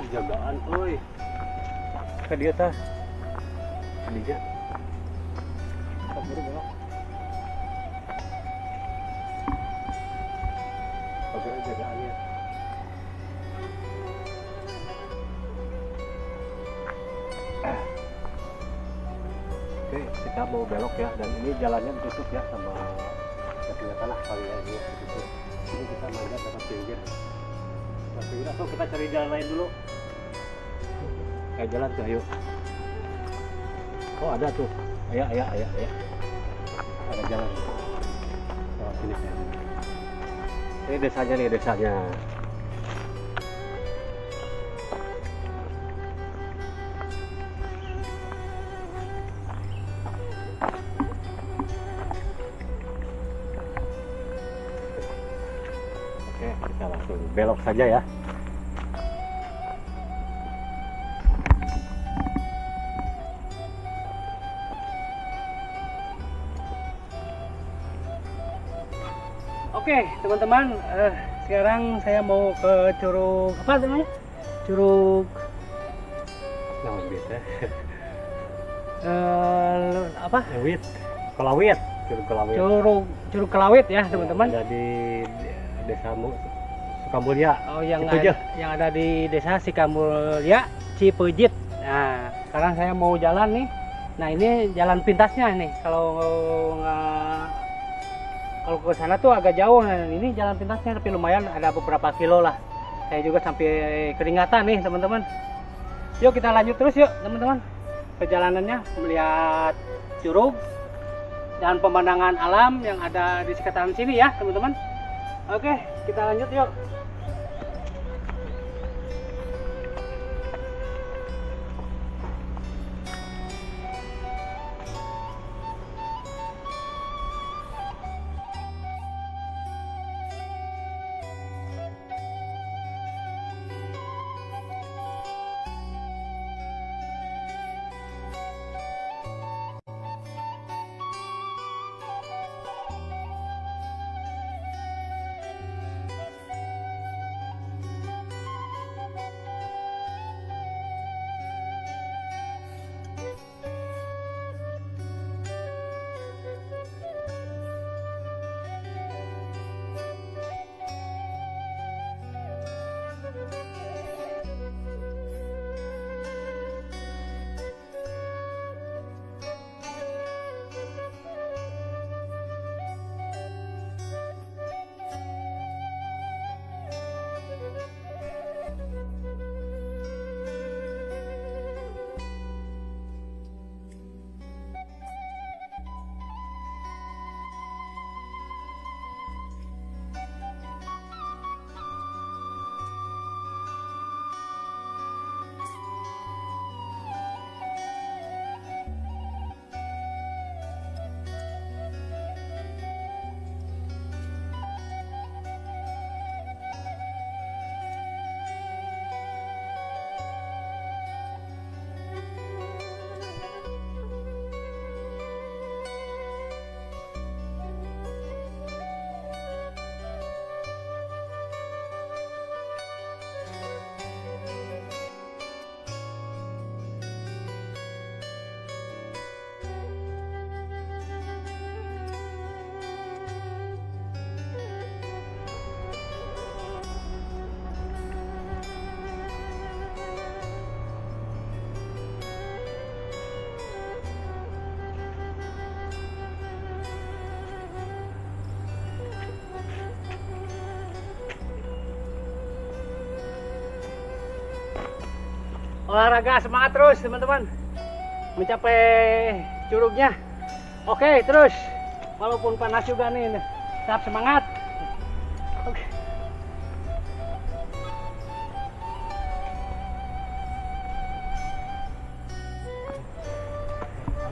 jagaan euy. Ka dieu tah. Dinya. Kaburu belok. Oke, jagaannya. Oke, kita mau belok ya, dan ini jalannya ditutup ya sama tanah kali ya, ini ditutup. Ini kita manjat ke pinggir. Ke pinggir atau kita cari jalan lain dulu. Kayak jalan tuh, ayo. Oh ada tuh, ayo. Ada jalan. Oh sini ya. Ini desanya nih, desanya. Oke, kita langsung belok saja ya. Oke, teman-teman, sekarang saya mau ke Curug apa namanya? Curug apa? Kelawit. Curug Kelawit ya, teman-teman. Ada di Desa Sukamulya. Oh, yang ada di Desa Sukamulya, Cipejit. Nah, sekarang saya mau jalan nih. Nah, ini jalan pintasnya nih. Kalau ke sana tuh agak jauh, nah ini jalan pintasnya tapi lumayan ada beberapa kilo lah. Saya juga sampai keringatan nih teman-teman. Yuk kita lanjut terus yuk teman-teman. Perjalanannya melihat curug dan pemandangan alam yang ada di sekitaran sini ya teman-teman. Oke, kita lanjut yuk. Olahraga semangat terus teman-teman, mencapai curugnya. Oke terus, walaupun panas juga nih, tetap semangat. Oke.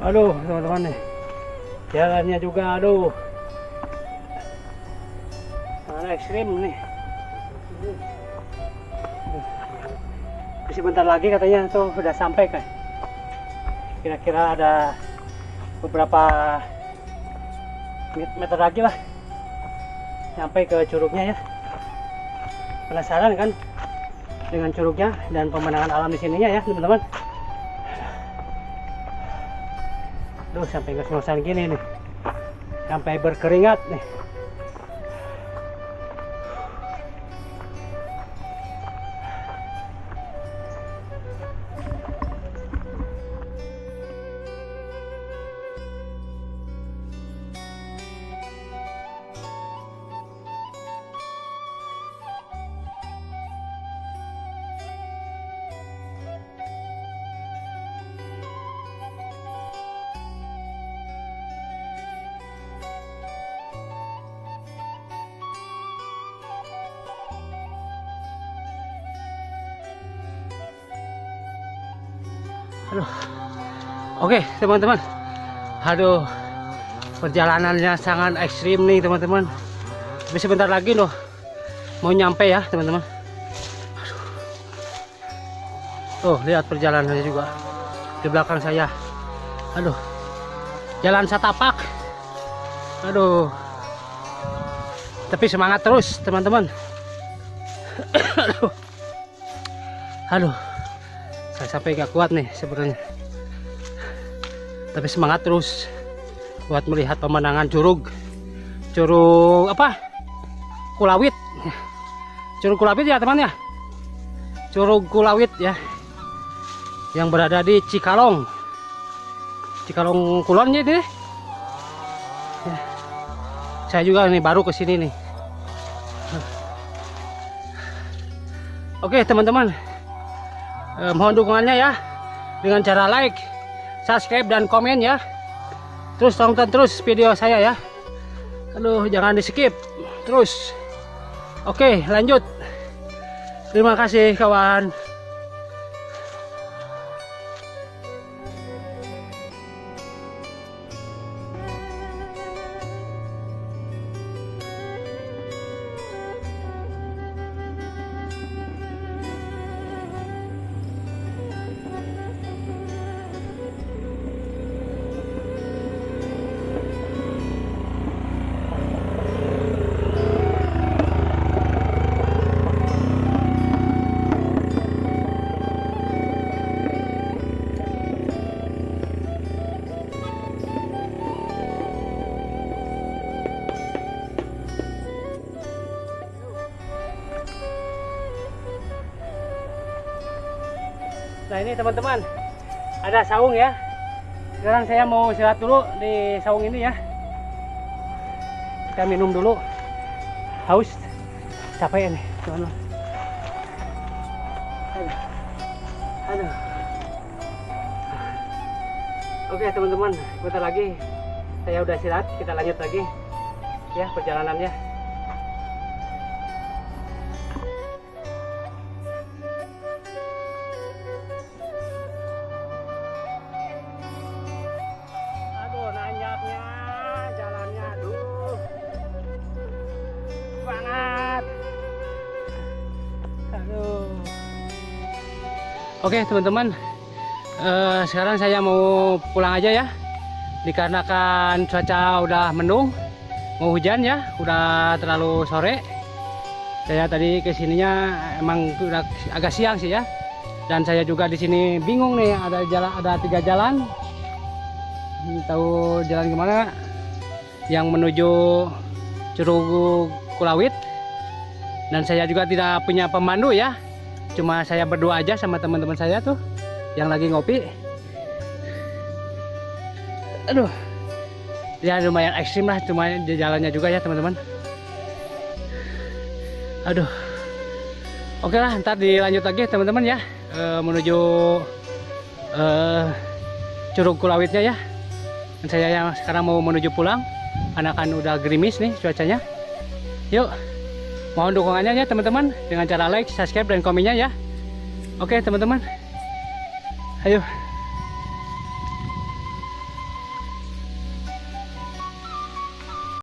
Aduh teman-teman nih, jalannya juga aduh ekstrim nih. Sebentar lagi katanya tuh udah sampai kan. Kira-kira ada beberapa meter lagi lah sampai ke curugnya ya. Penasaran kan dengan curugnya dan pemandangan alam di sininya ya teman-teman. Duh, sampai ngos-ngosan gini nih, sampai berkeringat nih. Aduh. Oke teman-teman, aduh, perjalanannya sangat ekstrim nih teman-teman. Tapi sebentar lagi loh mau nyampe ya teman-teman. Tuh lihat perjalanannya juga di belakang saya. Aduh, jalan setapak. Aduh, tapi semangat terus teman-teman. Aduh, aduh, saya sampai nggak kuat nih sebenarnya, tapi semangat terus buat melihat pemandangan curug apa, Kulawit, curug Kulawit ya teman ya, curug Kulawit ya, yang berada di Cikalong Kulon ya ini. Ya. Saya juga nih baru kesini nih. Oke teman-teman, mohon dukungannya ya dengan cara like, subscribe dan komen ya. Terus tonton terus video saya ya. Aduh, jangan di skip terus. Oke lanjut. Terima kasih kawan. Nah ini teman-teman, ada saung ya. Sekarang saya mau istirahat dulu di saung ini ya. Kita minum dulu. Haus, capek nih teman-teman. Aduh. Oke teman-teman, bentar lagi saya udah istirahat. Kita lanjut lagi ya perjalanannya. Jalannya aduh banget. Aduh. Oke teman-teman, sekarang saya mau pulang aja ya, dikarenakan cuaca udah mendung, mau hujan ya, udah terlalu sore. Saya tadi kesininya emang udah agak siang sih ya, dan saya juga di sini bingung nih, ada 3 jalan. Tahu jalan kemana yang menuju Curug Kulawit, dan saya juga tidak punya pemandu ya, cuma saya berdua aja sama teman-teman saya tuh yang lagi ngopi. Aduh ya lumayan ekstrim lah, cuma jalannya juga ya teman-teman. Aduh, oke lah, ntar dilanjut lagi teman-teman ya, menuju Curug Kulawitnya ya. Dan saya yang sekarang mau menuju pulang karena kan udah gerimis nih cuacanya. Yuk, mohon dukungannya ya teman-teman dengan cara like, subscribe dan komennya ya. Oke teman-teman, ayo.